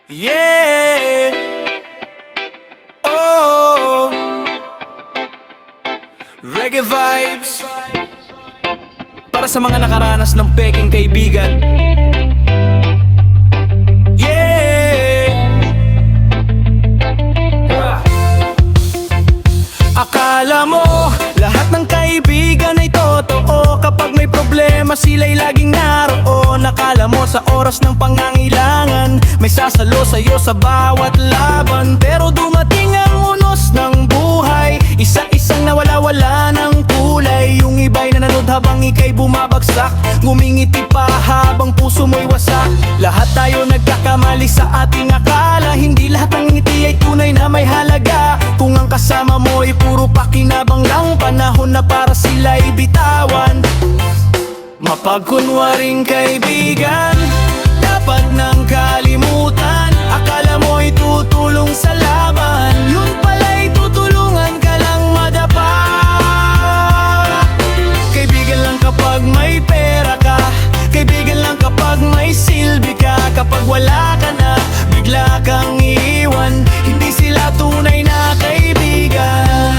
Yeah. Oh, reggae vibes para sa mga nakaranas ng peking kaibigan. Yeah. Akala mo lahat ng kaibigan ay totoo. Kapag may problema sila'y laging naroon. Akala mo sa oras ng pangangailangan may sasalo sa'yo sa bawat laban. Pero dumating ang unos ng buhay, isa-isang nawala-wala ng kulay. Yung iba'y nanonood habang ika'y bumabagsak, ngumingiti pa habang puso mo'y wasak. Lahat tayo nagkakamali sa ating akala. Hindi lahat ng ngiti ay tunay na may halaga. Kung ang kasama mo ay puro pakinabang lang, panahon na para sila'y bitawan. Mapagkunwaring kaibigan, dapat nang kalimutan. Akala mo'y tutulong sa laban, yun pala'y tutulungan ka lang madapa. Kaibigan lang kapag may pera ka, kaibigan lang kapag may silbi ka. Kapag wala ka na, bigla kang iiwan, hindi sila tunay na kaibigan.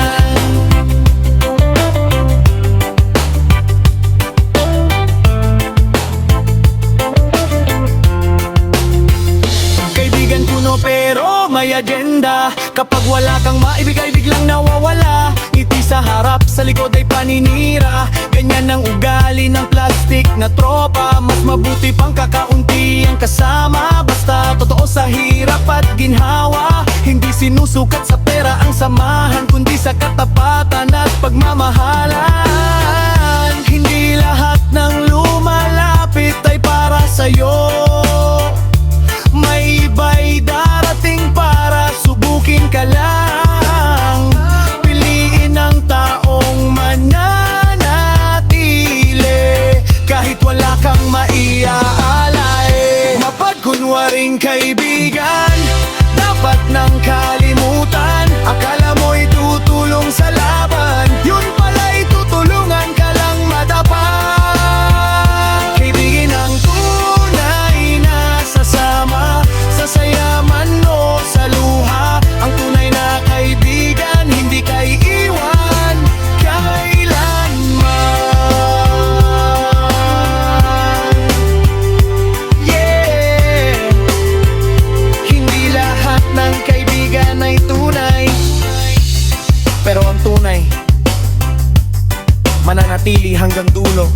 Pero may agenda. Kapag wala kang maibigay, biglang nawawala. Ngiti sa harap, sa likod ay paninira. Ganyan ang ugali ng plastic na tropa. Mas mabuti pang kakaunti ang kasama. Basta totoo sa hirap at ginhawa. Hindi sinusukat sa pera ang samahan, kundi sa katapatan at pagmamahalan. Hindi lahat ng lumalapit ay para sa'yo. May iba'y darating para subukin ka lang. Piliin ang taong mananatili kahit wala kang maiaalay. Mapagkunwaring kaibigan, dapat nang kalimutan. Akala mo'y tutulong sa laban, yun pala'y tutulungan ka lang madapa. Kaibigan ang tunay na sasama sa saya man o sa luha. Ang tunay na kaibigan, hindi ka iiwan kailanman. Yeah. Hindi lahat ng kaibigan ay tunay, pero ang tunay mananatili hanggang dulo.